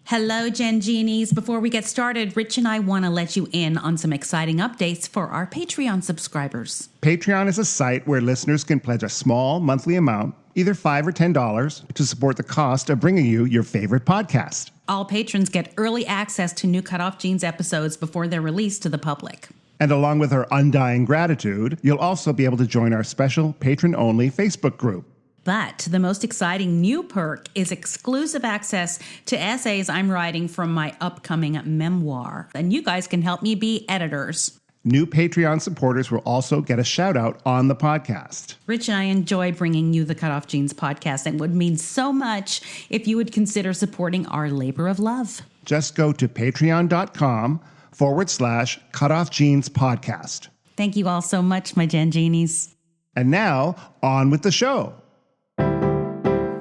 Hello, Gen Genies. Before we get started, Rich and I want to let you in on some exciting updates for our Patreon subscribers. Patreon is a site where listeners can pledge a small monthly amount, either $5 or $10, to support the cost of bringing you your favorite podcast. All patrons get early access to new CutOff Jeans episodes before they're released to the public. And along with our undying gratitude, you'll also be able to join our special patron-only Facebook group. But the most exciting new perk is exclusive access to essays I'm writing from my upcoming memoir. And you guys can help me be editors. New Patreon supporters will also get a shout-out on the podcast. Rich and I enjoy bringing you the CutOff Jeans podcast and would mean so much if you would consider supporting our labor of love. Just go to patreon.com/CutOff Jeans podcast. Thank you all so much, my Gen Genies. And now, on with the show.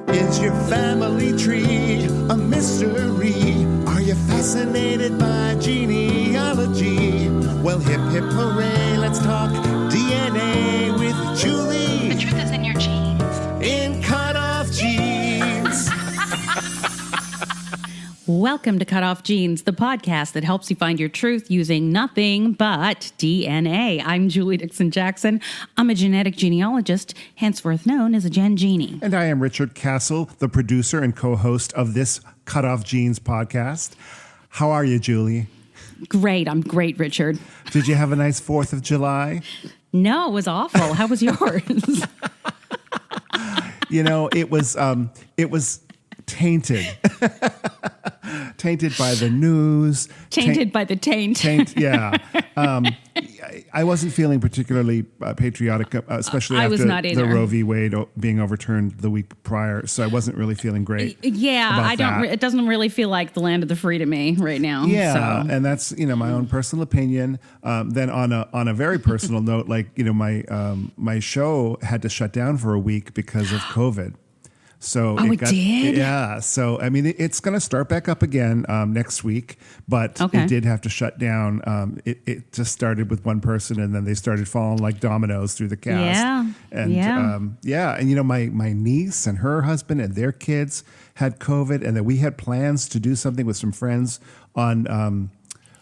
Is your family tree a mystery? Are you fascinated by genealogy? Well, hip, hip, hooray, let's talk DNA with Julie. The truth is in your genes. In CutOff Jeans. Welcome to CutOff Jeans, the podcast that helps you find your truth using nothing but DNA. I'm Julie Dixon Jackson. I'm a genetic genealogist, henceforth known as a Gen Genie. And I am Richard Castle, the producer and co-host of this CutOff Jeans podcast. How are you, Julie? Great. I'm great, Richard. Did you have a nice 4th of July? No, it was awful. How was yours? You know, it was tainted. Tainted by the news. Tainted by the taint. Yeah. I wasn't feeling particularly patriotic, especially after the Roe V Wade being overturned the week prior. So I wasn't really feeling great. Yeah, it doesn't really feel like the land of the free to me right now. Yeah, so. And that's my own personal opinion. Then on a very personal note, my show had to shut down for a week because of COVID. So it did? Yeah. So, I mean, it's going to start back up again next week, but It did have to shut down. It just started with one person, and then they started falling like dominoes through the cast. Yeah. And And, my niece and her husband and their kids had COVID, and then we had plans to do something with some friends on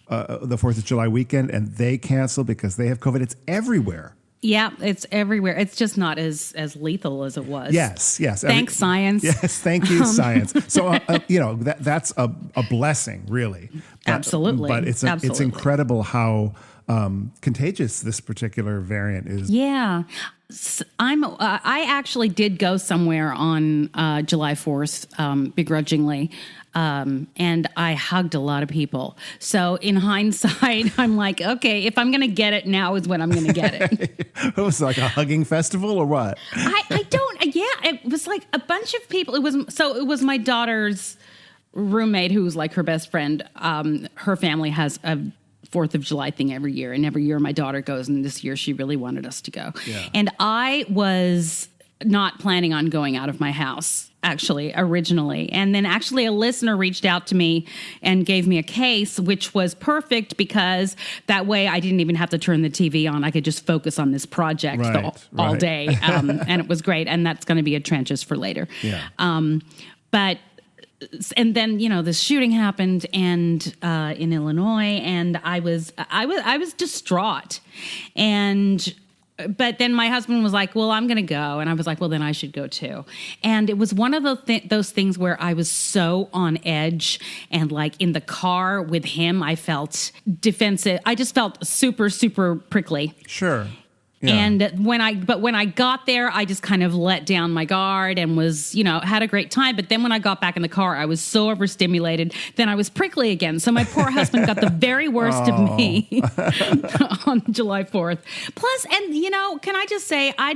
the 4th of July weekend, and they canceled because they have COVID. It's everywhere. Yeah, it's everywhere. It's just not as lethal as it was. Yes. Thanks, science. Yes, thank you, science. So, that's a blessing, really. Absolutely. But it's incredible how contagious this particular variant is. Yeah. I actually did go somewhere on July 4th, begrudgingly. And I hugged a lot of people. So in hindsight, I'm like, okay, if I'm going to get it, now is when I'm going to get it. It was like a hugging festival or what? It was like a bunch of people. It was my daughter's roommate who was like her best friend. Her family has a 4th of July thing every year. And every year my daughter goes, and this year she really wanted us to go. Yeah. And I was not planning on going out of my house, actually, originally. And then actually a listener reached out to me and gave me a case, which was perfect because that way I didn't even have to turn the TV on. I could just focus on this project all day. And it was great. And that's going to be a trenches for later. Yeah. And then, this shooting happened in Illinois, and I was distraught. But then my husband was like, well, I'm going to go. And I was like, well, then I should go too. And it was one of those things where I was so on edge, and like in the car with him, I felt defensive. I just felt super, super prickly. Sure. Yeah. And when I got there, I just kind of let down my guard and was, had a great time. But then when I got back in the car, I was so overstimulated. Then I was prickly again. So my poor husband got the very worst of me on July 4th. Plus, and can I just say, I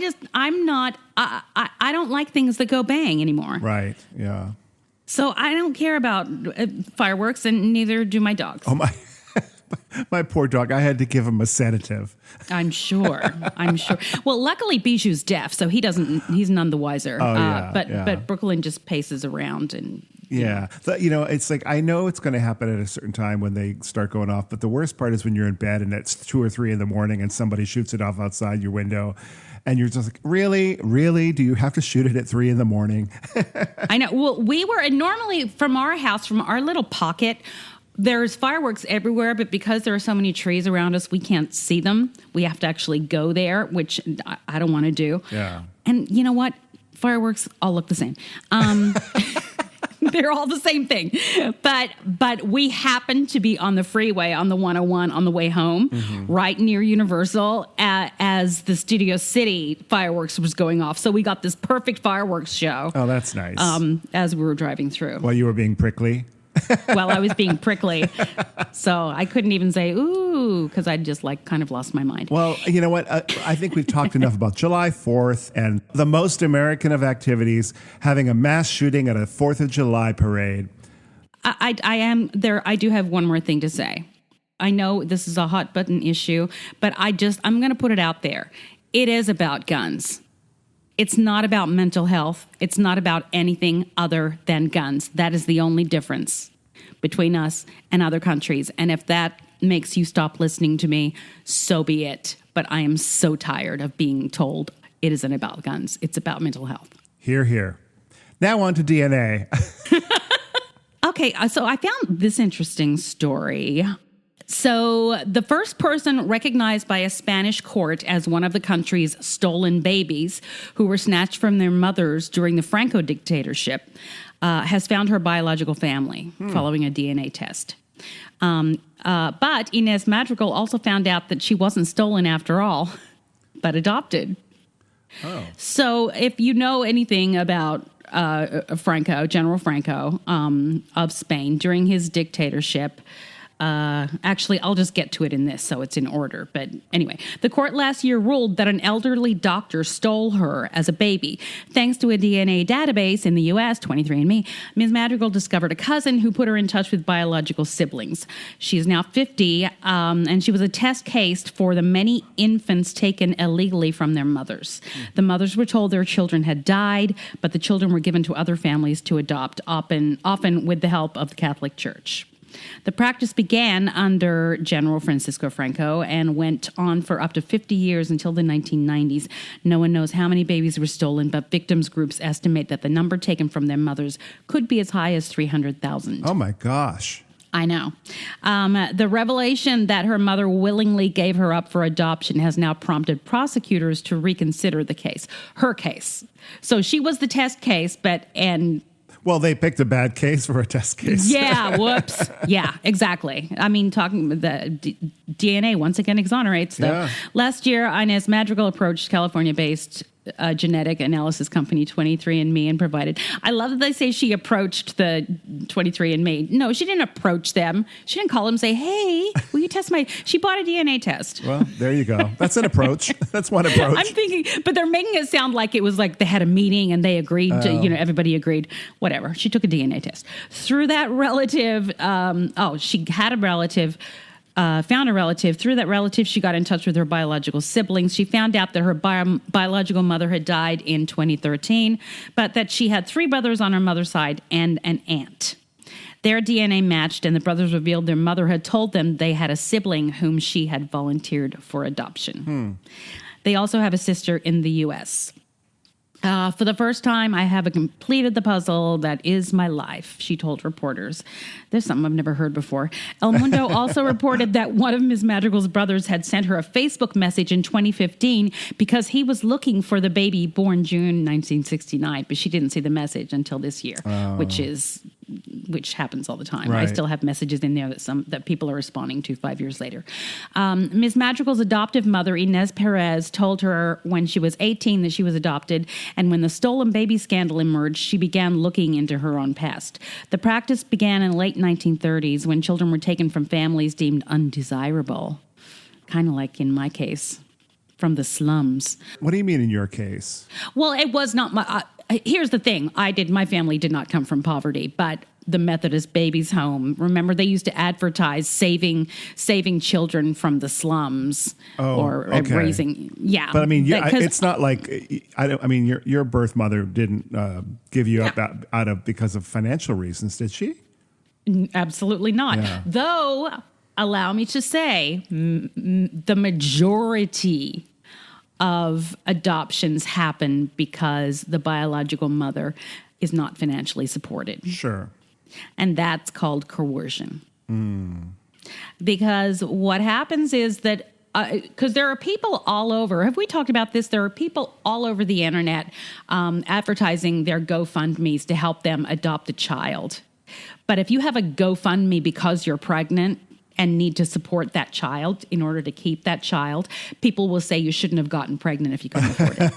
don't like things that go bang anymore. Right. Yeah. So I don't care about fireworks, and neither do my dogs. Oh my. My poor dog. I had to give him a sedative. I'm sure. Well, luckily Bijou's deaf, so he's none the wiser. Oh, yeah, but Brooklyn just paces around and Yeah. It's like, I know it's going to happen at a certain time when they start going off, but the worst part is when you're in bed and it's 2 or 3 in the morning and somebody shoots it off outside your window and you're just like, really? Really? Do you have to shoot it at 3 in the morning? I know. Well, we were, and normally from our house, from our little pocket, there's fireworks everywhere, but because there are so many trees around us, we can't see them. We have to actually go there, which I don't want to do. Yeah. And you know what? Fireworks all look the same. They're all the same thing. But we happened to be on the freeway on the 101 on the way home, right near Universal, as the Studio City fireworks was going off. So we got this perfect fireworks show. Oh, that's nice. As we were driving through. While you were being prickly? Well, I was being prickly. So I couldn't even say, ooh, because I'd just kind of lost my mind. Well, you know what? I think we've talked enough about July 4th and the most American of activities, having a mass shooting at a 4th of July parade. I am there. I do have one more thing to say. I know this is a hot button issue, but I'm going to put it out there. It is about guns. It's not about mental health. It's not about anything other than guns. That is the only difference between us and other countries. And if that makes you stop listening to me, so be it. But I am so tired of being told it isn't about guns. It's about mental health. Hear, hear. Now on to DNA. Okay, so I found this interesting story. So the first person recognized by a Spanish court as one of the country's stolen babies who were snatched from their mothers during the Franco dictatorship has found her biological family following a DNA test. But Inez Madrigal also found out that she wasn't stolen after all, but adopted. Oh. So if you know anything about General Franco of Spain during his dictatorship, actually, I'll just get to it in this so it's in order. But anyway, the court last year ruled that an elderly doctor stole her as a baby. Thanks to a DNA database in the U.S., 23andMe, Ms. Madrigal discovered a cousin who put her in touch with biological siblings. She is now 50, and she was a test case for the many infants taken illegally from their mothers. The mothers were told their children had died, but the children were given to other families to adopt, often with the help of the Catholic Church. The practice began under General Francisco Franco and went on for up to 50 years until the 1990s. No one knows how many babies were stolen, but victims groups estimate that the number taken from their mothers could be as high as 300,000. Oh, my gosh. I know. The revelation that her mother willingly gave her up for adoption has now prompted prosecutors to reconsider the case, her case. So she was the test case, Well, they picked a bad case for a test case. Yeah, whoops. Yeah, exactly. I mean, talking the DNA once again exonerates them. Yeah. Last year, Inez Madrigal approached California-based genetic analysis company 23andMe and provided. I love that they say she approached the 23andMe. No, she didn't approach them. She didn't call them and say, "Hey, will you test my?" She bought a DNA test. Well, there you go. That's an approach. That's one approach. I'm thinking, but they're making it sound like it was like they had a meeting and they agreed to, everybody agreed. Whatever. She took a DNA test. Through that relative, she had a relative. Found a relative. Through that relative, she got in touch with her biological siblings. She found out that her biological mother had died in 2013, but that she had 3 brothers on her mother's side and an aunt. Their DNA matched, and the brothers revealed their mother had told them they had a sibling whom she had volunteered for adoption. They also have a sister in the U.S. For the first time, I have completed the puzzle that is my life, she told reporters. There's something I've never heard before. El Mundo also reported that one of Ms. Madrigal's brothers had sent her a Facebook message in 2015 because he was looking for the baby born June 1969, but she didn't see the message until this year, which happens all the time. Right. I still have messages in there that people are responding to 5 years later. Ms. Madrigal's adoptive mother, Inez Perez, told her when she was 18 that she was adopted, and when the stolen baby scandal emerged, she began looking into her own past. The practice began in the late 1930s when children were taken from families deemed undesirable, kind of like in my case, from the slums. What do you mean in your case? Well, it was not my... here's the thing. My family did not come from poverty, but the Methodist Babies Home. Remember, they used to advertise saving children from the slums or raising. Yeah, but I mean, it's not like your birth mother didn't give you up out of because of financial reasons, did she? Absolutely not. Yeah. Though, allow me to say, the majority of adoptions happen because the biological mother is not financially supported. Sure. And that's called coercion. Because what happens is that, because there are people all over, have we talked about this? There are people all over the internet advertising their GoFundMes to help them adopt a child. But if you have a GoFundMe because you're pregnant and need to support that child in order to keep that child, people will say you shouldn't have gotten pregnant if you couldn't afford it.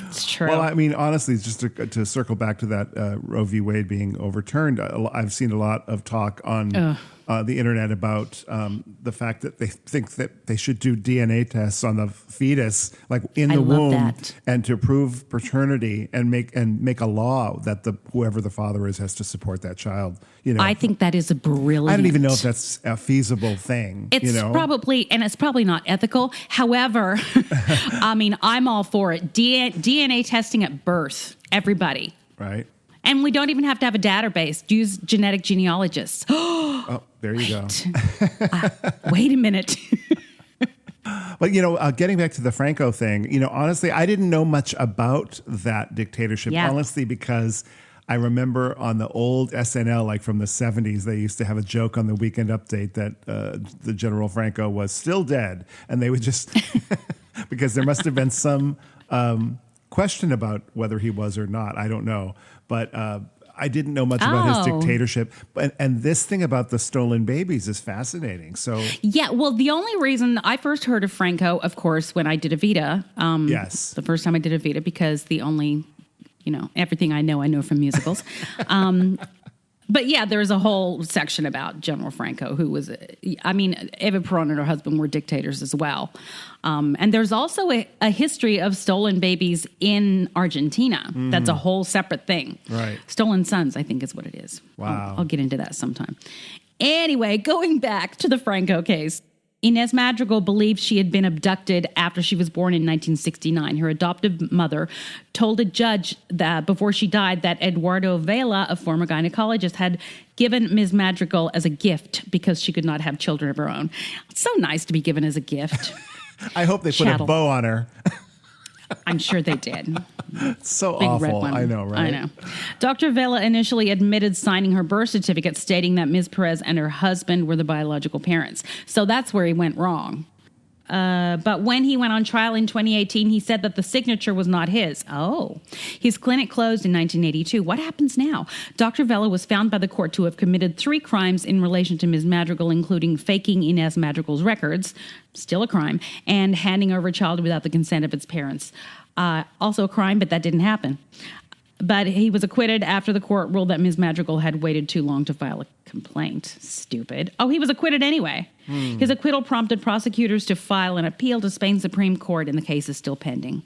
It's true. Well, I mean, honestly, just to circle back to that Roe v. Wade being overturned, I've seen a lot of talk on the internet about the fact that they think that they should do DNA tests on the fetus, like in the womb, and to prove paternity and make a law that whoever the father is has to support that child. I think that is a brilliant. I don't even know if that's a feasible thing. It's probably not ethical. However, I mean, I'm all for it. DNA testing at birth, everybody. Right. And we don't even have to have a database. Use genetic genealogists. Oh, there you go. Wait a minute. But, getting back to the Franco thing, honestly, I didn't know much about that dictatorship, honestly, because I remember on the old SNL, like from the 70s, they used to have a joke on the Weekend Update that the General Franco was still dead. And they would just, because there must have been some question about whether he was or not. I don't know. But I didn't know much about his dictatorship. And this thing about the stolen babies is fascinating. So yeah, well, the only reason I first heard of Franco, of course, when I did Evita. Yes. The first time I did Evita, because the only, everything I know from musicals. But yeah, there's a whole section about General Franco, who was, Eva Perón and her husband were dictators as well. And there's also a history of stolen babies in Argentina. That's a whole separate thing. Right. Stolen sons, I think is what it is. Wow. I'll get into that sometime. Anyway, going back to the Franco case. Inez Madrigal believed she had been abducted after she was born in 1969. Her adoptive mother told a judge that before she died that Eduardo Vela, a former gynecologist, had given Ms. Madrigal as a gift because she could not have children of her own. It's so nice to be given as a gift. I hope they put a bow on her. I'm sure they did. It's so Big awful. red one. I know, right? I know. Dr. Vela initially admitted signing her birth certificate stating that Ms. Perez and her husband were the biological parents. So that's where he went wrong. But when he went on trial in 2018, he said that the signature was not his. Oh. His clinic closed in 1982. What happens now? Dr. Vela was found by the court to have committed 3 crimes in relation to Ms. Madrigal, including faking Inez Madrigal's records, still a crime, and handing over a child without the consent of its parents. Also a crime, but that didn't happen. But he was acquitted after the court ruled that Ms. Madrigal had waited too long to file a complaint. Stupid. Oh, he was acquitted anyway. His acquittal prompted prosecutors to file an appeal to Spain's Supreme Court, and the case is still pending.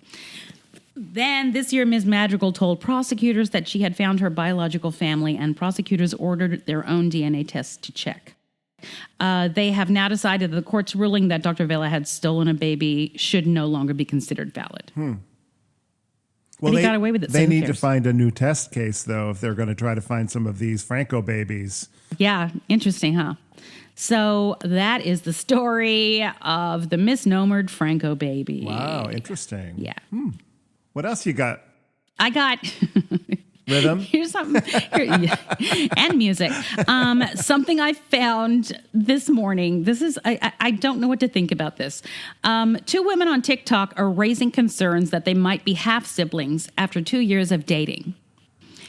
Then this year, Ms. Madrigal told prosecutors that she had found her biological family, and prosecutors ordered their own DNA tests to check. They have now decided that the court's ruling that Dr. Vela had stolen a baby should no longer be considered valid. Well, he got away with it. They need to find a new test case, though, if they're going to try to find some of these Franco babies. Yeah, interesting, huh? So that is the story of the misnomered Franco baby. Wow, interesting. Yeah. What else you got? I got... Rhythm? Here's something. And music. Something I found this morning. This is, I don't know what to think about this. 2 women on TikTok are raising concerns that they might be half-siblings after 2 years of dating.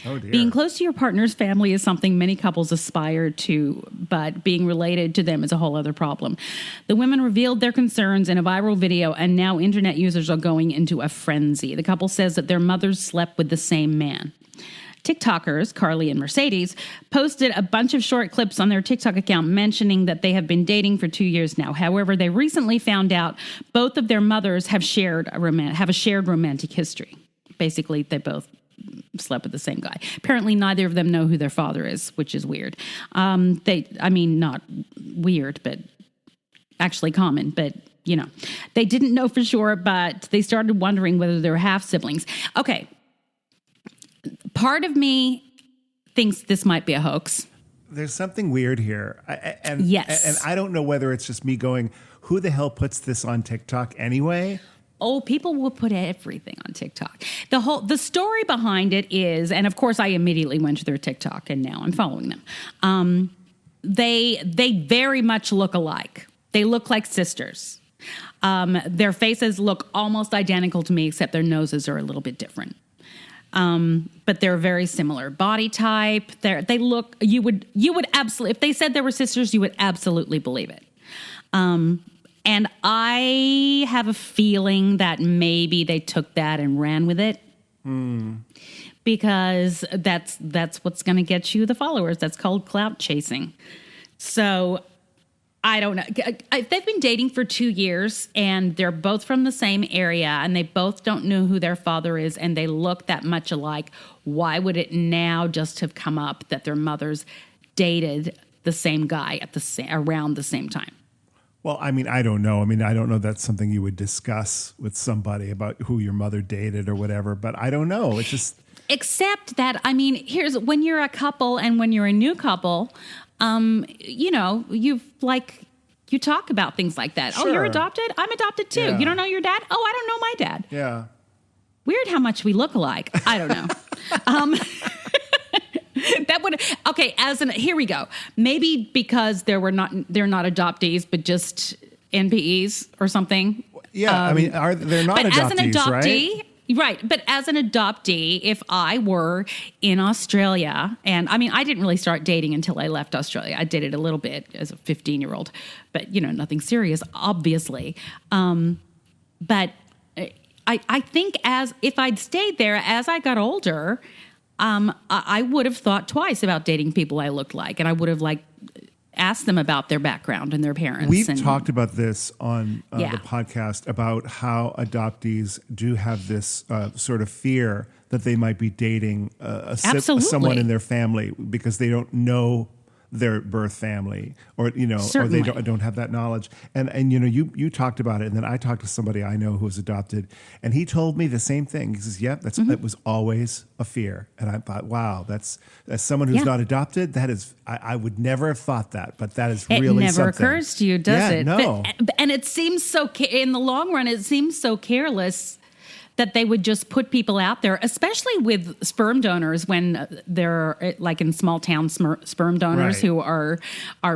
Oh, dear. Being close to your partner's family is something many couples aspire to, but being related to them is a whole other problem. The women revealed their concerns in a viral video, and now internet users are going into a frenzy. The couple says that their mothers slept with the same man. TikTokers, Carly and Mercedes, posted a bunch of short clips on their TikTok account mentioning that they have been dating for 2 years now. However, they recently found out both of their mothers have a shared romantic history. Basically, they both slept with the same guy. Apparently, neither of them know who their father is, which is weird. Not weird, but actually common. But, they didn't know for sure, but they started wondering whether they were half siblings. Okay. Part of me thinks this might be a hoax. There's something weird here. Yes. And I don't know whether it's just me going, who the hell puts this on TikTok anyway? Oh, people will put everything on TikTok. The story behind it is, and of course I immediately went to their TikTok and now I'm following them. They very much look alike. They look like sisters. Their faces look almost identical to me, except their noses are a little bit different. But they're very similar body type. They look, you would absolutely, if they said they were sisters, you would absolutely believe it. And I have a feeling that maybe they took that and ran with it. Because that's what's going to get you the followers. That's called clout chasing. So I don't know. They've been dating for 2 years, and they're both from the same area, and they both don't know who their father is, and they look that much alike. Why would it now just have come up that their mothers dated the same guy around the same time? Well, I don't know. I don't know that's something you would discuss with somebody about who your mother dated or whatever, but I don't know. It's just... Except that, here's when you're a couple and when you're a new couple, you talk about things like that. Sure. Oh, you're adopted? I'm adopted too. Yeah. You don't know your dad? Oh, I don't know my dad. Yeah. Weird how much we look alike. I don't know. That would, okay, here we go. Maybe because they're not adoptees, but just NPEs or something. Yeah, they're not but adoptees, as an adoptee, right? But as an adoptee, if I were in Australia, and I didn't really start dating until I left Australia. I dated a little bit as a 15-year-old, but nothing serious, obviously. But I think if I'd stayed there as I got older, I would have thought twice about dating people I looked like, and I would have asked them about their background and their parents. We've talked about this on the podcast about how adoptees do have this sort of fear that they might be dating someone in their family because they don't know their birth family or they don't have that knowledge. And you talked about it, and then I talked to somebody I know who was adopted, and he told me the same thing. He says, "Yep, it was always a fear." And I thought, wow, that's as someone who's not adopted, that is, I would never have thought that, but that is really something. It never occurs to you, does it? No. And it seems so, in the long run, it seems so careless that they would just put people out there, especially with sperm donors when they're like in small town sperm donors who are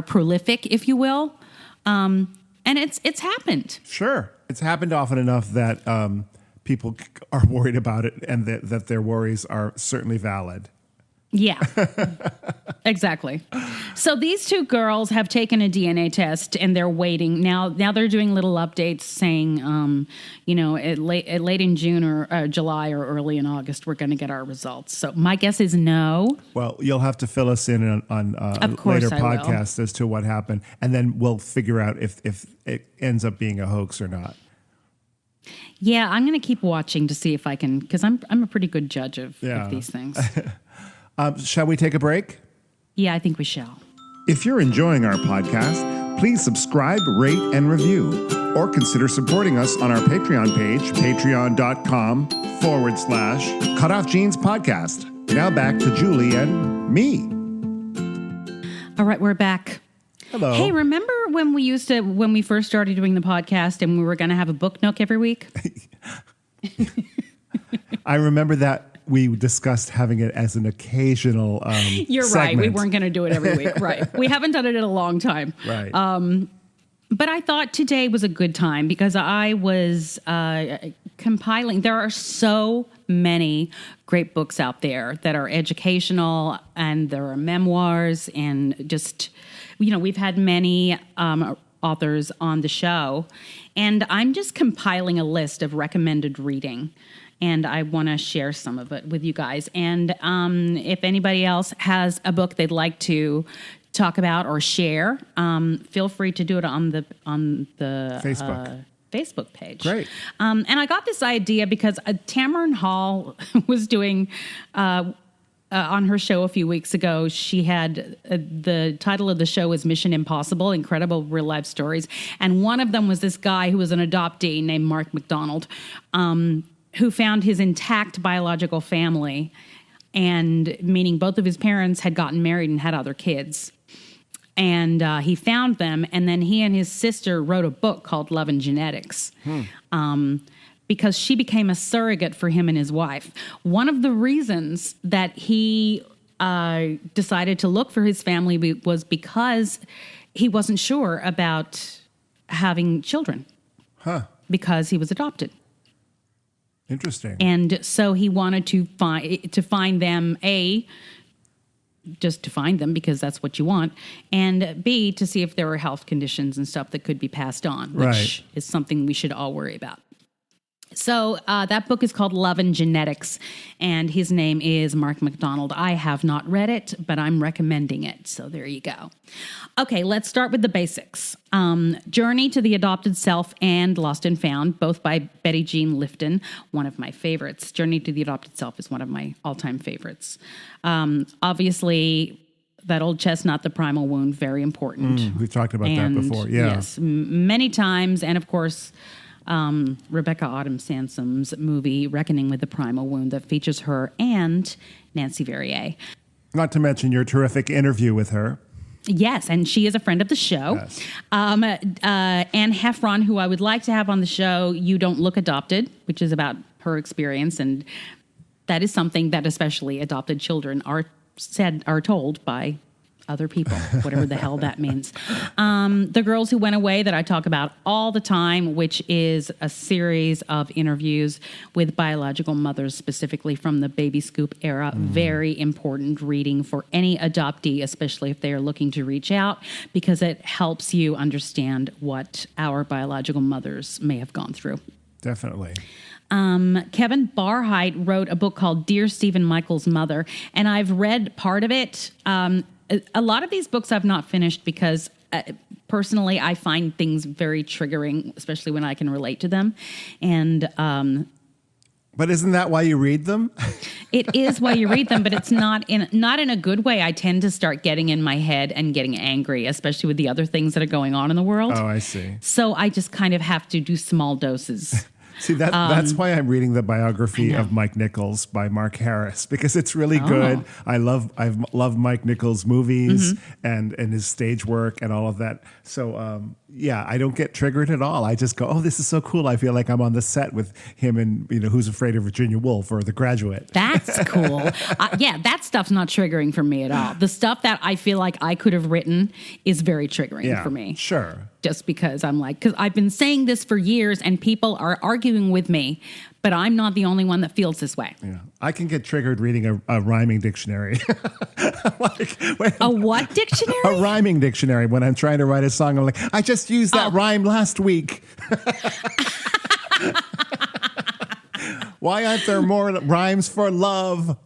prolific, if you will. And it's happened. Sure. It's happened often enough that people are worried about it, and that their worries are certainly valid. Yeah, exactly. So these two girls have taken a DNA test, and they're waiting. Now they're doing little updates saying, late in June or July or early in August, we're going to get our results. So my guess is no. Well, you'll have to fill us in on later podcasts as to what happened, and then we'll figure out if it ends up being a hoax or not. Yeah, I'm going to keep watching to see if I can, because I'm a pretty good judge of these things. Shall we take a break? Yeah, I think we shall. If you're enjoying our podcast, please subscribe, rate, and review, or consider supporting us on our Patreon page, patreon.com/CutOff Jeans Podcast. Now back to Julie and me. All right, we're back. Hello. Hey, remember when we first started doing the podcast and we were going to have a book nook every week? I remember that. We discussed having it as an occasional You're segment. right. We weren't going to do it every week. Right. We haven't done it in a long time. Right. But I thought today was a good time because I was compiling. There are so many great books out there that are educational, and there are memoirs, and just, we've had many authors on the show, and I'm just compiling a list of recommended reading. And I want to share some of it with you guys. And if anybody else has a book they'd like to talk about or share, feel free to do it on the Facebook. Facebook page. Great. And I got this idea because Tamron Hall was doing on her show a few weeks ago. She had the title of the show was Mission Impossible, Incredible Real Life Stories. And one of them was this guy who was an adoptee named Mark McDonald, who found his intact biological family, and meaning both of his parents had gotten married and had other kids. And he found them, and then he and his sister wrote a book called Love and Genetics. Because she became a surrogate for him and his wife. One of the reasons that he decided to look for his family was because he wasn't sure about having children. Because he was adopted. Interesting. And so he wanted to find them, just to find them because that's what you want, and B, to see if there were health conditions and stuff that could be passed on, which is something we should all worry about. So that book is called Love and Genetics, and his name is Mark McDonald. I have not read it, but I'm recommending it. So there you go. Okay, let's start with the basics. Journey to the Adopted Self and Lost and Found, both by Betty Jean Lifton, one of my favorites. Journey to the Adopted Self is one of my all-time favorites. Obviously, that old chestnut, The Primal Wound, very important. We've talked about that before. Yeah. Yes, many times. And of course, Rebecca Autumn Sansom's movie, Reckoning with the Primal Wound, that features her and Nancy Verrier. Not to mention your terrific interview with her. Yes, and she is a friend of the show. Yes. Anne Heffron, who I would like to have on the show, You Don't Look Adopted, which is about her experience, and that is something that especially adopted children are told by other people, whatever the hell that means. The Girls Who Went Away, that I talk about all the time, which is a series of interviews with biological mothers, specifically from the Baby Scoop era. Very important reading for any adoptee, especially if they are looking to reach out, because it helps you understand what our biological mothers may have gone through. Definitely. Kevin Barheit wrote a book called Dear Stephen Michael's Mother, and I've read part of it. A lot of these books I've not finished because personally I find things very triggering, especially when I can relate to them. And but isn't that why you read them? It is why you read them, but it's not in a good way. I tend to start getting in my head and getting angry, especially with the other things that are going on in the world. Oh, I see. So I just kind of have to do small doses. See, that's why I'm reading the biography of Mike Nichols by Mark Harris, because it's really good. I love Mike Nichols' movies and his stage work and all of that. So, I don't get triggered at all. I just go, oh, this is so cool. I feel like I'm on the set with him and, Who's Afraid of Virginia Woolf or The Graduate. That's cool. That stuff's not triggering for me at all. The stuff that I feel like I could have written is very triggering for me. Sure. Just because because I've been saying this for years and people are arguing with me, but I'm not the only one that feels this way. Yeah, I can get triggered reading a rhyming dictionary. A what dictionary? A rhyming dictionary. When I'm trying to write a song, I'm like, I just used that rhyme last week. Why aren't there more rhymes for love?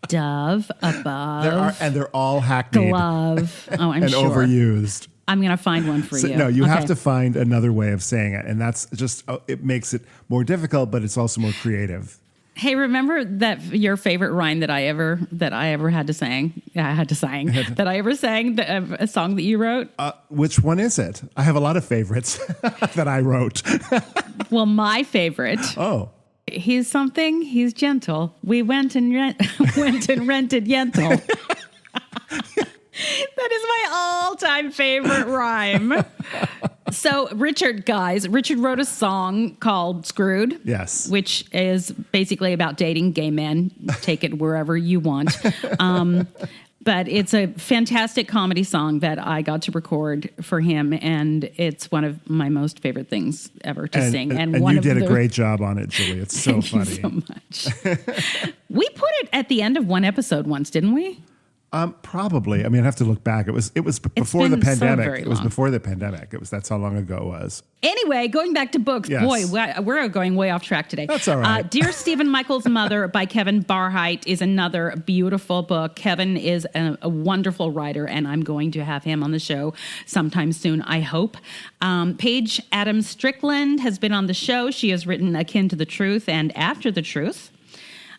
Dove, above. They're all hackneyed. Glove. Oh, I'm and sure. overused. I'm going to find one for you. No, you have to find another way of saying it. And that's just, it makes it more difficult, but it's also more creative. Hey, remember that your favorite rhyme that I ever had to sing? That I ever sang a song that you wrote? Which one is it? I have a lot of favorites that I wrote. Well, my favorite. Oh. He's something. He's gentle. We went and rented Yentl. That is my all-time favorite rhyme. So Richard wrote a song called Screwed. Yes. Which is basically about dating gay men. Take it wherever you want. But it's a fantastic comedy song that I got to record for him, and it's one of my most favorite things ever to sing. And you did a great job on it, Julie. It's so funny. Thank you so much. We put it at the end of one episode once, didn't we? Probably. I mean, I have to look back. It was before the been so pandemic. very It was long. before the pandemic. That's how long ago it was. Anyway, going back to books, Yes. boy, we're going way off track today. That's all right. Dear Stephen Michael's Mother by Kevin Barheit is another beautiful book. Kevin is a wonderful writer, and I'm going to have him on the show sometime soon, I hope. Paige Adams Strickland has been on the show. She has written Akin to the Truth and After the Truth.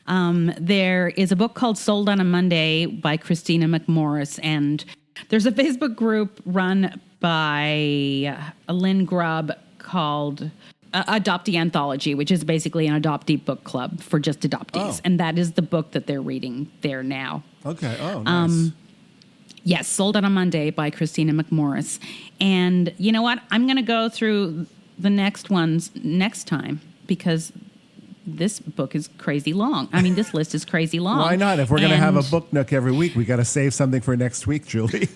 There is a book called Sold on a Monday by Christina McMorris, and there's a Facebook group run by Lynn Grubb called Adoptee Anthology, which is basically an adoptee book club for just adoptees. Oh. And that is the book that they're reading there now. Okay. Oh, nice. Yes, Sold on a Monday by Christina McMorris. And you know what? I'm going to go through the next ones next time because this book is crazy long. I mean, this list is crazy long. Why not? If we're going to have a And- book nook every week, we got to save something for next week, Julie.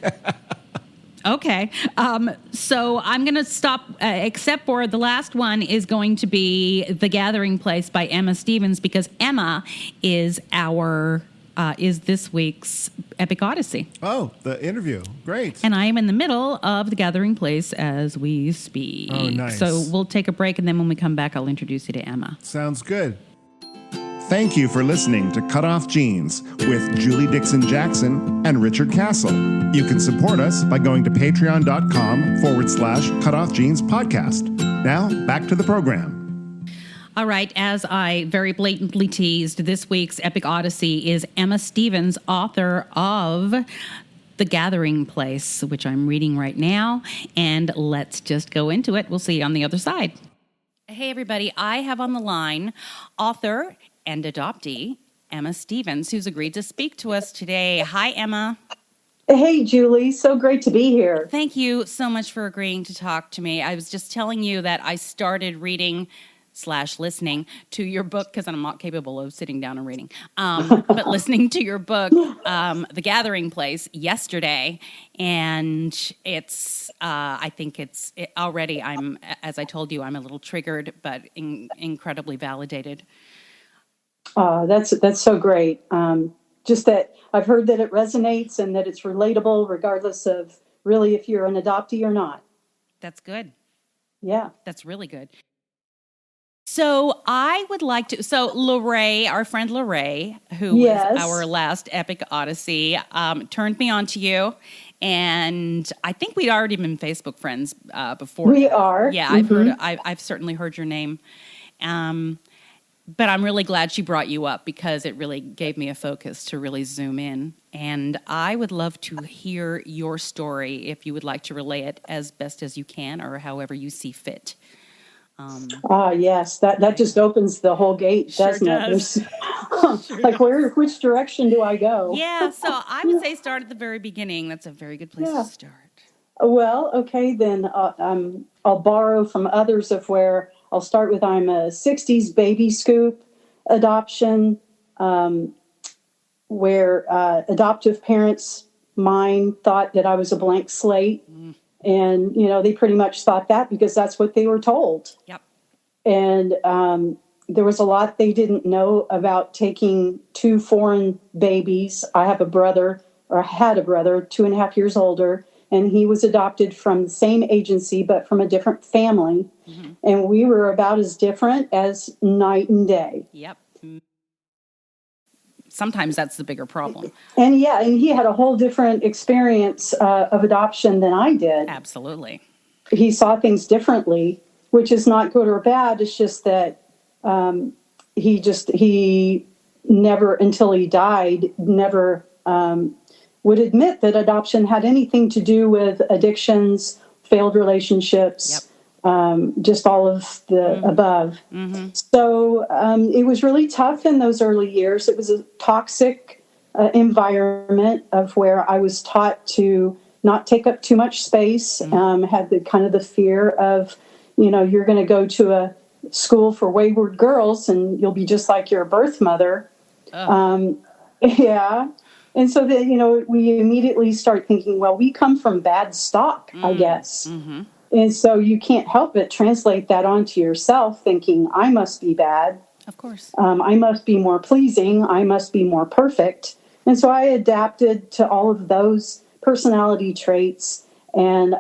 Okay. So I'm going to stop, except for the last one is going to be The Gathering Place by Emma Stevens, because Emma is is this week's Epic Odyssey. Oh, the interview. Great. And I am in the middle of The Gathering Place as we speak. Oh, nice. So we'll take a break, and then when we come back, I'll introduce you to Emma. Sounds good. Thank you for listening to CutOff Jeans with Julie Dixon Jackson and Richard Castle. You can support us by going to patreon.com/CutOff Jeans podcast. Now, back to the program. All right, as I very blatantly teased, this week's Epic Odyssey is Emma Stevens, author of The Gathering Place, which I'm reading right now. And let's just go into it. We'll see you on the other side. Hey, everybody. I have on the line author and adoptee Emma Stevens, who's agreed to speak to us today. Hi, Emma. Hey, Julie. So great to be here. Thank you so much for agreeing to talk to me. I was just telling you that I started reading / listening to your book because I'm not capable of sitting down and reading, but listening to your book, The Gathering Place, yesterday, and it's I think already I'm, as I told you, I'm a little triggered, but incredibly validated. That's so great. Just that I've heard that it resonates and that it's relatable regardless of really if you're an adoptee or not. That's good. Yeah. That's really good. So I would like to, Lorraine, our friend Lorraine, who Yes. was our last Epic Odyssey, turned me on to you. And I think we'd already been Facebook friends before. We are. Yeah, I've certainly heard your name. But I'm really glad she brought you up because it really gave me a focus to really zoom in. And I would love to hear your story if you would like to relay it as best as you can or however you see fit. Yes, that just opens the whole gate, Sure doesn't does. it? Like, which direction do I go? Yeah, so I would say start at the very beginning. That's a very good place Yeah. to start. Well, okay, then I'll borrow from others of where I'll start with I'm a 60s baby scoop adoption, where adoptive parents' mind thought that I was a blank slate. And, they pretty much thought that because that's what they were told. Yep. And there was a lot they didn't know about taking two foreign babies. I had a brother, 2.5 years older, and he was adopted from the same agency, but from a different family. Mm-hmm. And we were about as different as night and day. Yep. Sometimes that's the bigger problem. And he had a whole different experience of adoption than I did. Absolutely. He saw things differently, which is not good or bad. It's just that he never, until he died, never would admit that adoption had anything to do with addictions, failed relationships, just all of the above. Mm-hmm. So it was really tough in those early years. It was a toxic environment of where I was taught to not take up too much space, had the kind of the fear of, you're going to go to a school for wayward girls and you'll be just like your birth mother. And so then, we immediately start thinking, well, we come from bad stock, I guess. Mm-hmm. And so you can't help but translate that onto yourself, thinking, I must be bad. Of course. I must be more pleasing. I must be more perfect. And so I adapted to all of those personality traits. And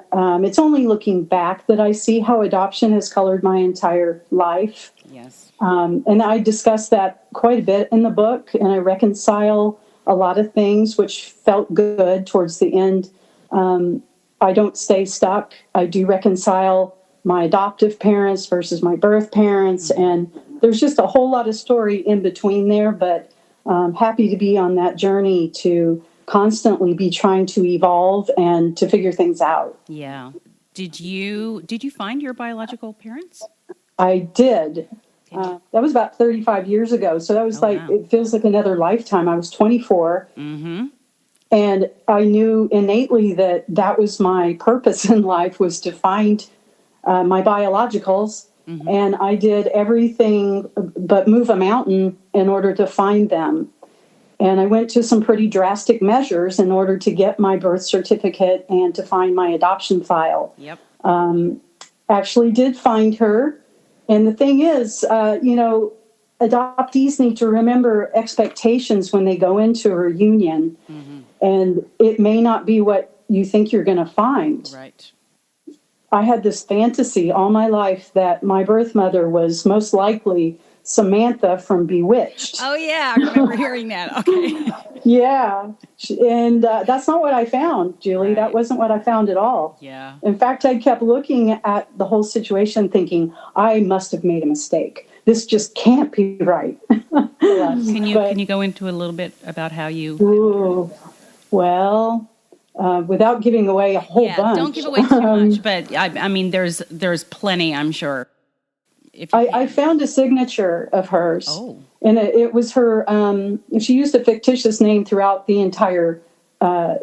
it's only looking back that I see how adoption has colored my entire life. Yes. And I discuss that quite a bit in the book, and I reconcile a lot of things, which felt good towards the end. I don't stay stuck. I do reconcile my adoptive parents versus my birth parents, and there's just a whole lot of story in between there, but I'm happy to be on that journey to constantly be trying to evolve and to figure things out. Yeah. Did you find your biological parents? I did. That was about 35 years ago. So that was wow. It feels like another lifetime. I was 24. Mm-hmm. And I knew innately that was my purpose in life, was to find my biologicals. Mm-hmm. And I did everything but move a mountain in order to find them. And I went to some pretty drastic measures in order to get my birth certificate and to find my adoption file. Yep. Actually did find her. And the thing is, adoptees need to remember expectations when they go into a reunion. Mm-hmm. And it may not be what you think you're going to find. Right. I had this fantasy all my life that my birth mother was most likely Samantha from Bewitched. Oh, yeah. I remember hearing that. Okay. Yeah. And that's not what I found, Julie. Right. That wasn't what I found at all. Yeah. In fact, I kept looking at the whole situation thinking, I must have made a mistake. This just can't be right. Can you go into a little bit about how you... Ooh, well... without giving away a whole bunch. Don't give away too much, but I mean, there's plenty, I'm sure. I found a signature of hers. Oh. And it was her, she used a fictitious name throughout the entire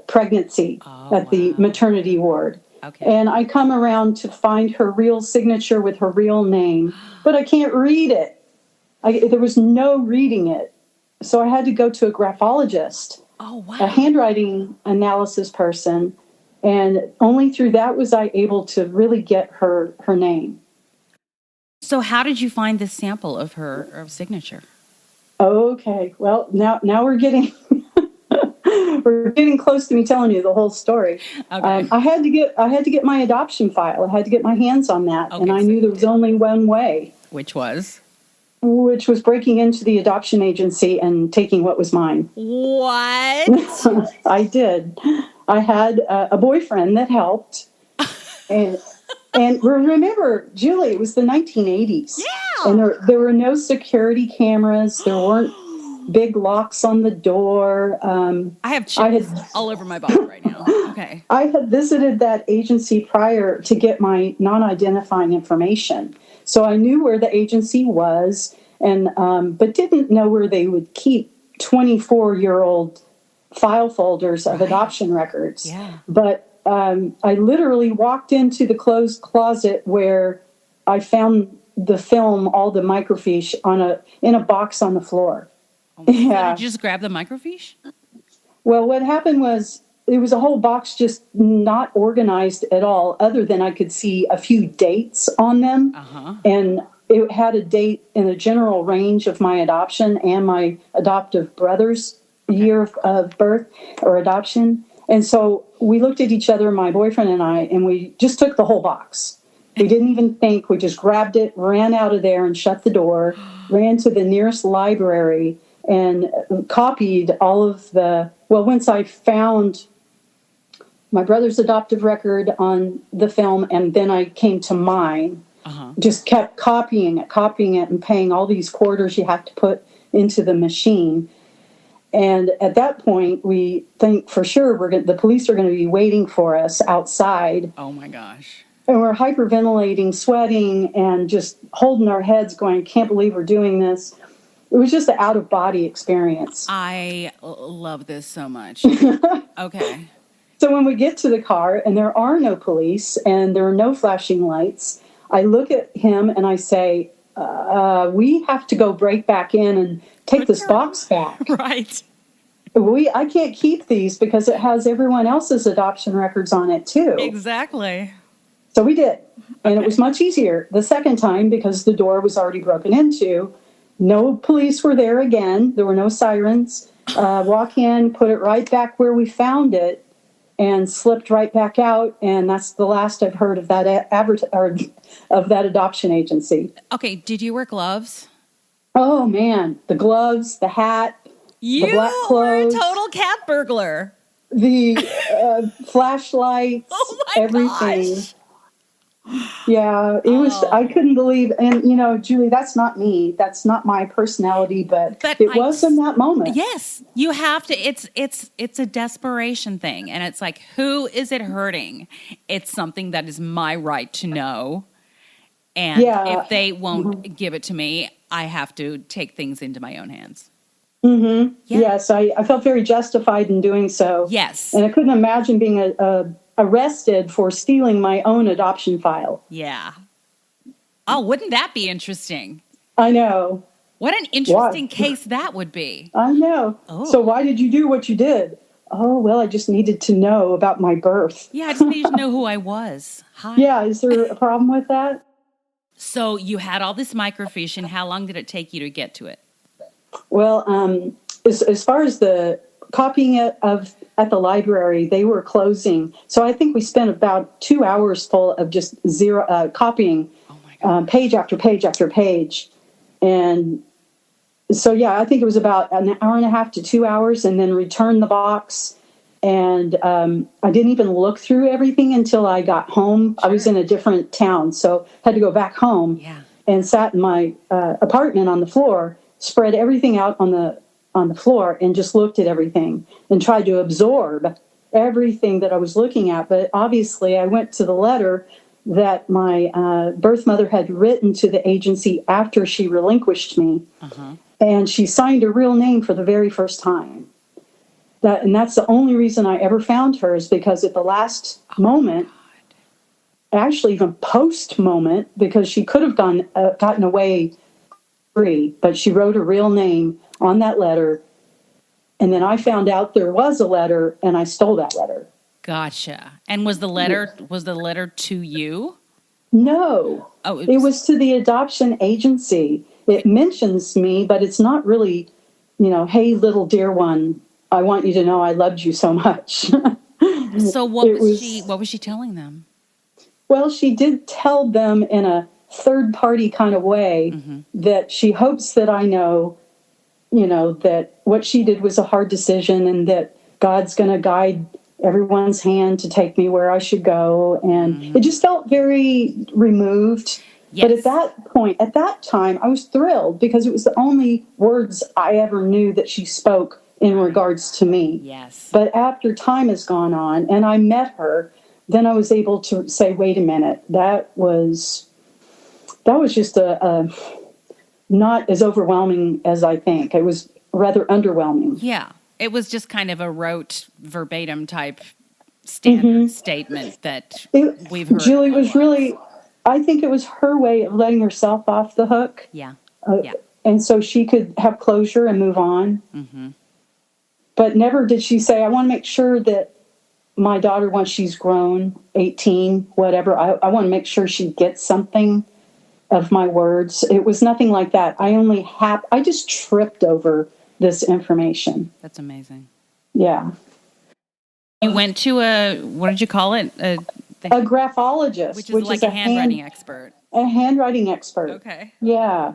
pregnancy at the maternity ward. Okay. And I come around to find her real signature with her real name, but I can't read it. There was no reading it. So I had to go to a graphologist. Oh, wow. A handwriting analysis person, and only through that was I able to really get her name. So how did you find this sample of her signature? Okay, well, now we're getting we're getting close to me telling you the whole story. Okay. I had to get my adoption file. I had to get my hands on that, okay, and I knew there was only one way. Which was breaking into the adoption agency and taking what was mine. What? I did. I had a boyfriend that helped. And remember, Julie, it was the 1980s. Yeah. And there were no security cameras. There weren't big locks on the door. I have chills all over my body right now. Okay. I had visited that agency prior to get my non-identifying information. So I knew where the agency was, and but didn't know where they would keep 24-year-old file folders of adoption records. Yeah. But I literally walked into the closed closet where I found the film, all the microfiche in a box on the floor. Oh, yeah. Did you just grab the microfiche? Well, what happened was it was a whole box just not organized at all, other than I could see a few dates on them. Uh-huh. And it had a date in a general range of my adoption and my adoptive brother's year of birth or adoption. And so we looked at each other, my boyfriend and I, and we just took the whole box. We didn't even think. We just grabbed it, ran out of there and shut the door, ran to the nearest library and copied all of once I found my brother's adoptive record on the film, and then I came to mine, just kept copying it and paying all these quarters you have to put into the machine. And at that point, we think for sure the police are going to be waiting for us outside. Oh, my gosh. And we're hyperventilating, sweating, and just holding our heads going, can't believe we're doing this. It was just an out-of-body experience. I love this so much. Okay. So when we get to the car and there are no police and there are no flashing lights, I look at him and I say, we have to go break back in and take this box back. Right. I can't keep these because it has everyone else's adoption records on it too. Exactly. So we did. And it was much easier the second time because the door was already broken into. No police were there again. There were no sirens. walk in, put it right back where we found it, and slipped right back out. And that's the last I've heard of that of that adoption agency. Okay, did you wear gloves? Oh man, the gloves, the hat, You the black were a clothes, total cat burglar. the flashlights, Oh my everything. gosh. Yeah, it was. I couldn't believe, and Julie, that's not me. That's not my personality, but it was in that moment. Yes, you have to. It's a desperation thing, and it's like, who is it hurting? It's something that is my right to know, and if they won't give it to me, I have to take things into my own hands. Mm-hmm. Yeah. Yes, I felt very justified in doing so. Yes, and I couldn't imagine being arrested for stealing my own adoption file. Yeah. Oh, wouldn't that be interesting? I know. What an interesting case that would be. I know. Oh. So why did you do what you did? Oh, well, I just needed to know about my birth. Yeah, I just needed to know who I was. Hi. Yeah, is there a problem with that? So you had all this microfiche, and how long did it take you to get to it? Well, as far as the copying it at the library, they were closing. So I think we spent about 2 hours full of just copying page after page after page. And so, yeah, I think it was about an hour and a half to 2 hours, and then returned the box. And I didn't even look through everything until I got home. Sure. I was in a different town, so had to go back home and sat in my apartment on the floor, spread everything out on the floor, and just looked at everything and tried to absorb everything that I was looking at. But obviously I went to the letter that my birth mother had written to the agency after she relinquished me. And she signed her real name for the very first time. And that's the only reason I ever found her, is because at the last moment, actually even post moment, because she could have gotten away free, but she wrote her real name on that letter. And then I found out there was a letter, and I stole that letter. Gotcha. And was the letter to you? No. Oh, it was to the adoption agency. It mentions me, but it's not really, hey, little dear one, I want you to know I loved you so much. So what was she telling them? Well, she did tell them in a third party kind of way that she hopes that I know, that what she did was a hard decision, and that God's going to guide everyone's hand to take me where I should go. And it just felt very removed. Yes. But at that time, I was thrilled, because it was the only words I ever knew that she spoke in regards to me. Yes. But after time has gone on and I met her, then I was able to say, wait a minute, that was just a not as overwhelming as I think. It was rather underwhelming. Yeah. It was just kind of a rote, verbatim type standard statement that we've heard. Julie was really, I think it was her way of letting herself off the hook. Yeah. And so she could have closure and move on. But never did she say, I want to make sure that my daughter, once she's grown, 18, whatever, I want to make sure she gets something of my words. It was nothing like that. I just tripped over this information. That's amazing. Yeah. You went to what did you call it? A graphologist. Which is like a handwriting expert. A handwriting expert. Okay. Yeah.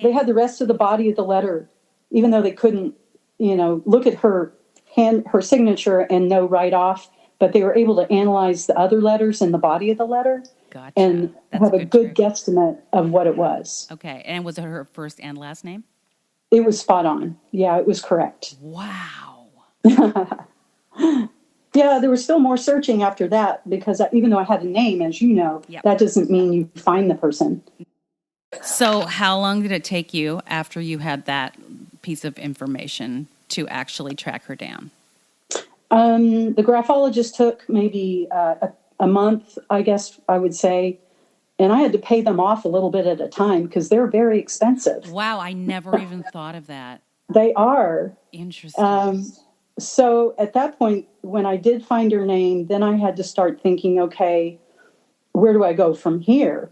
They had the rest of the body of the letter, even though they couldn't, look at her signature and know right off, but they were able to analyze the other letters in the body of the letter. Gotcha. And have a good guesstimate of what it was. Okay. And was it her first and last name? It was spot on. Yeah, it was correct. Wow. Yeah, there was still more searching after that, because even though I had a name, as you know, that doesn't mean you find the person. So how long did it take you after you had that piece of information to actually track her down? The graphologist took maybe a month, I guess I would say. And I had to pay them off a little bit at a time, because they're very expensive. Wow, I never even thought of that. They are. Interesting. So at that point, when I did find her name, then I had to start thinking, okay, where do I go from here?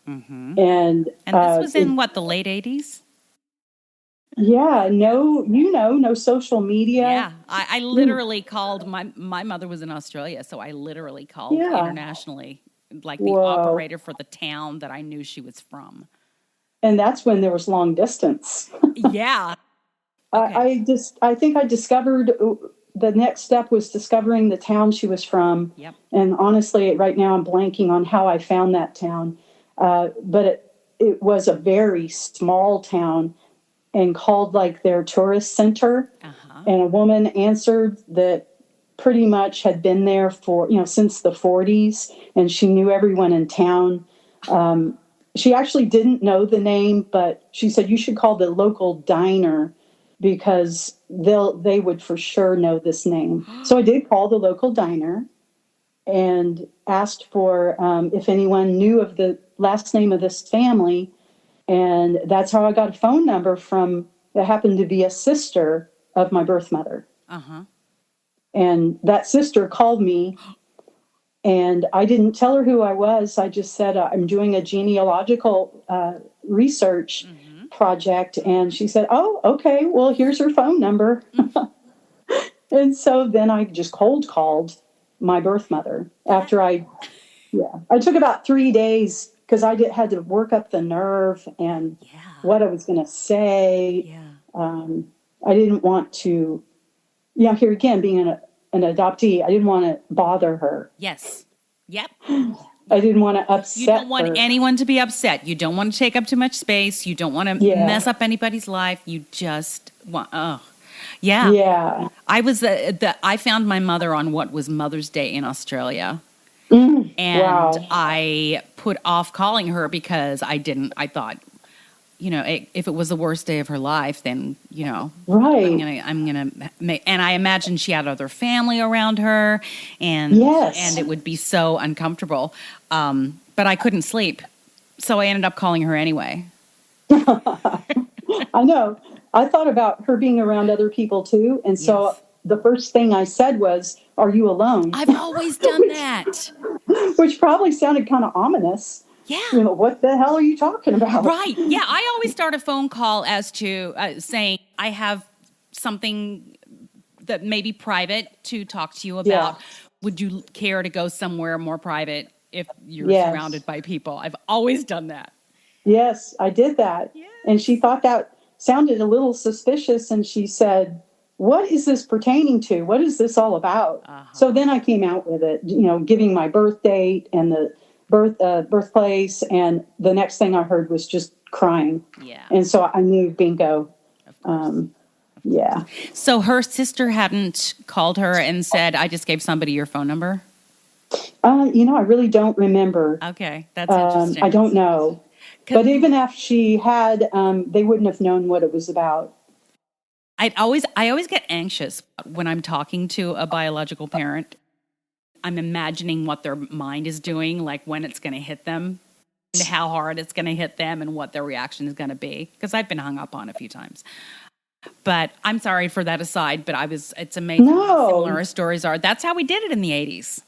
And this was in the late 80s? Yeah, no social media. Yeah, I literally called, my mother was in Australia, so I literally called Yeah. internationally, like the Whoa. operator for the town that I knew she was from. And that's when there was long distance. Yeah. Okay. I think I discovered the next step was discovering the town she was from. Yep. And honestly, right now I'm blanking on how I found that town. But it was a very small town and called like their tourist center. Uh-huh. And a woman answered that pretty much had been there for, since the 40s, and she knew everyone in town. She actually didn't know the name, but she said, you should call the local diner because they would for sure know this name. So I did call the local diner and asked for if anyone knew of the last name of this family. And that's how I got a phone number that happened to be a sister of my birth mother. Uh-huh. And that sister called me, and I didn't tell her who I was. I just said, I'm doing a genealogical research project. And she said, oh, okay, well, here's her phone number. And so then I just cold called my birth mother after I took about 3 days because had to work up the nerve and what I was going to say. Yeah. I didn't want to, here again, being an adoptee, I didn't want to bother her. Yes. Yep. I didn't want to upset her. You don't want anyone to be upset. You don't want to take up too much space. You don't want to mess up anybody's life. You just want, yeah. Yeah. I found my mother on what was Mother's Day in Australia. And wow. I put off calling her because I thought, if it was the worst day of her life, then, right. I'm going to make, and I imagine she had other family around her and it would be so uncomfortable. But I couldn't sleep. So I ended up calling her anyway. I know. I thought about her being around other people too. And so the first thing I said was, are you alone? I've always done that. Which probably sounded kind of ominous. Yeah. What the hell are you talking about? Right. Yeah. I always start a phone call as to saying, I have something that may be private to talk to you about. Yeah. Would you care to go somewhere more private if you're surrounded by people? I've always done that. Yes, I did that. Yes. And she thought that sounded a little suspicious. And she said, what is this pertaining to? What is this all about? Uh-huh. So then I came out with it, giving my birth date and the birthplace. And the next thing I heard was just crying. Yeah. And so I knew bingo. Yeah. So her sister hadn't called her and said, I just gave somebody your phone number? I really don't remember. Okay. That's interesting. I don't know. But even if she had, they wouldn't have known what it was about. I always get anxious when I'm talking to a biological parent. I'm imagining what their mind is doing, like when it's going to hit them, and how hard it's going to hit them, and what their reaction is going to be. Because I've been hung up on a few times. But I'm sorry for that aside. But it's amazing how similar our stories are. That's how we did it in the 80s.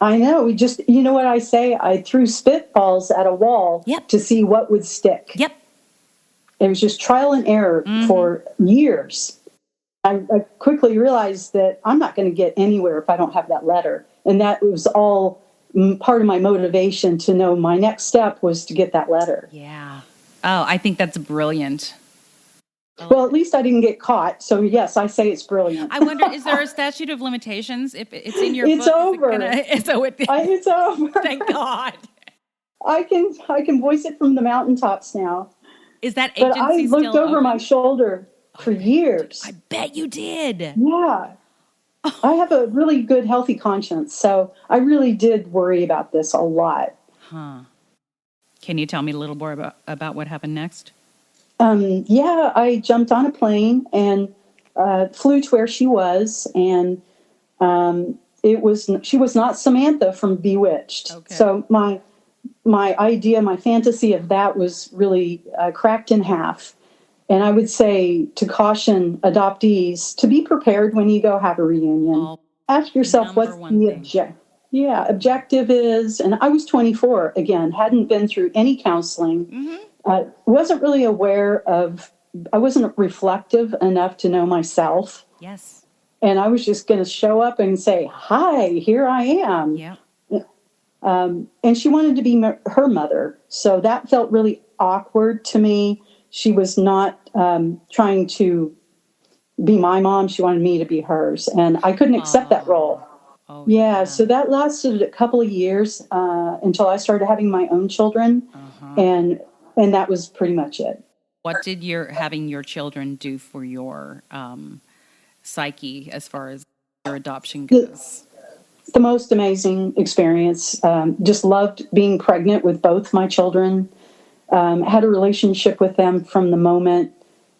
I know. We just, what I say? I threw spitballs at a wall to see what would stick. Yep. It was just trial and error for years. I quickly realized that I'm not going to get anywhere if I don't have that letter. And that was all part of my motivation to know my next step was to get that letter. Yeah. Oh, I think that's brilliant. Well, at least I didn't get caught. So, yes, I say it's brilliant. I wonder, is there a statute of limitations? If it's in your book? It's over. It's over. Thank God. I can voice it from the mountaintops now. Is that agency still open? But I looked over my shoulder for years. I bet you did. Yeah. I have a really good, healthy conscience. So I really did worry about this a lot. Huh. Can you tell me a little more about what happened next? I jumped on a plane and flew to where she was. And she was not Samantha from Bewitched. Okay. So my fantasy of that was really cracked in half. And I would say to caution adoptees to be prepared when you go have a reunion. Ask yourself what the objective is. And I was 24, again, hadn't been through any counseling, wasn't really aware of I wasn't reflective enough to know myself. Yes. And I was just going to show up and say, hi, here I am. Yeah. And she wanted to be her mother. So that felt really awkward to me. She was not trying to be my mom. She wanted me to be hers. And I couldn't accept that role. Oh, yeah. So that lasted a couple of years until I started having my own children. And that was pretty much it. What did having your children do for your psyche as far as your adoption goes? The most amazing experience. Just loved being pregnant with both my children. Had a relationship with them from the moment,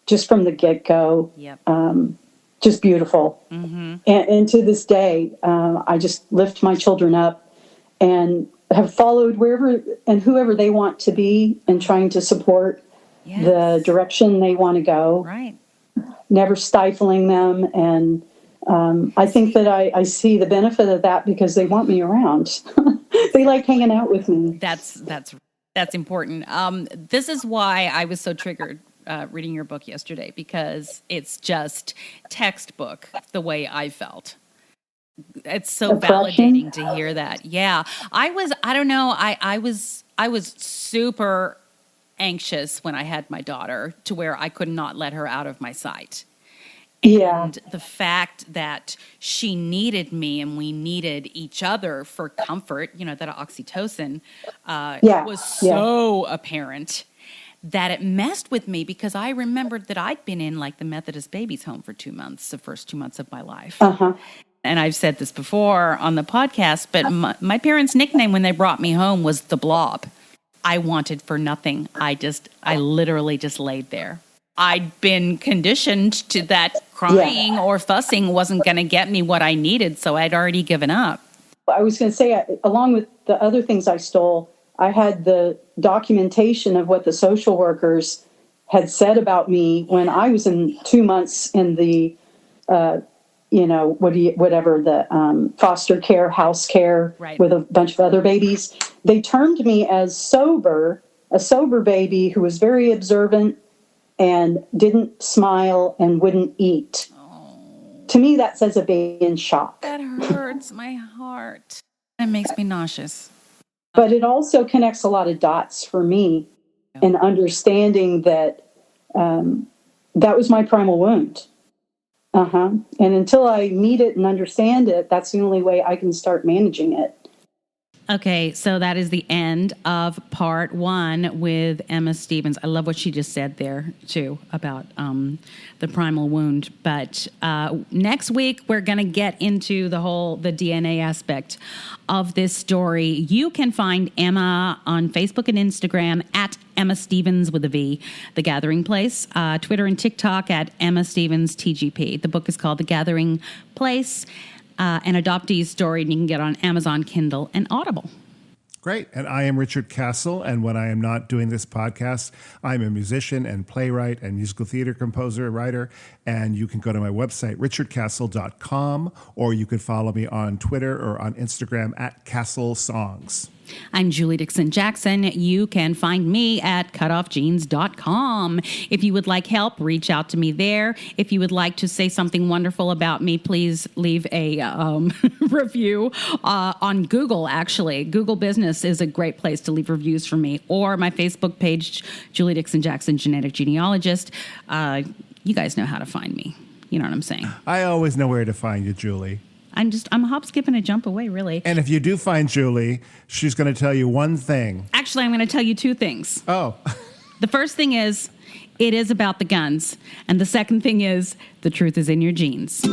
just from the get-go. Yep. Just beautiful. And to this day, I just lift my children up and have followed wherever and whoever they want to be and trying to support the direction they want to go. Right. Never stifling them. And I think that I see the benefit of that because they want me around. They like hanging out with me. That's important. This is why I was so triggered reading your book yesterday, because it's just textbook the way I felt. It's so validating to hear that. Yeah. I was super anxious when I had my daughter, to where I could not let her out of my sight. And the fact that she needed me and we needed each other for comfort, that oxytocin was so apparent that it messed with me, because I remembered that I'd been in like the Methodist babies home for 2 months, the first 2 months of my life. And I've said this before on the podcast, but my parents' nickname when they brought me home was the Blob. I wanted for nothing. I literally just laid there. I'd been conditioned to that crying or fussing wasn't going to get me what I needed, so I'd already given up. I was going to say, along with the other things I stole, I had the documentation of what the social workers had said about me when I was in 2 months in the, foster care, house care with a bunch of other babies. They termed me as a sober baby who was very observant and didn't smile and wouldn't eat. To me, that says a baby in shock. That hurts my heart. It makes me nauseous. But it also connects a lot of dots for me in understanding that that was my primal wound. And until I meet it and understand it, that's the only way I can start managing it. Okay, so that is the end of part 1 with Emma Stevens. I love what she just said there, too, about the primal wound. But next week, we're going to get into the DNA aspect of this story. You can find Emma on Facebook and Instagram at Emma Stevens with a V, The Gathering Place, Twitter and TikTok at Emma Stevens TGP. The book is called The Gathering Place. An Adoptee's story, and you can get on Amazon, Kindle, and Audible. Great. And I am Richard Castle, and when I am not doing this podcast, I'm a musician and playwright and musical theater composer and writer. And you can go to my website, richardcastle.com, or you can follow me on Twitter or on Instagram at Castle Songs. I'm Julie Dixon Jackson. You can find me at cutoffjeans.com. If you would like help, reach out to me there. If you would like to say something wonderful about me, please leave a review on Google, actually. Google Business is a great place to leave reviews for me. Or my Facebook page, Julie Dixon Jackson, Genetic Genealogist. You guys know how to find me. You know what I'm saying? I always know where to find you, Julie. I'm a hop, skip, and a jump away, really. And if you do find Julie, she's going to tell you one thing. Actually, I'm going to tell you 2 things. Oh. The first thing is, it is about the guns. And the second thing is, the truth is in your genes.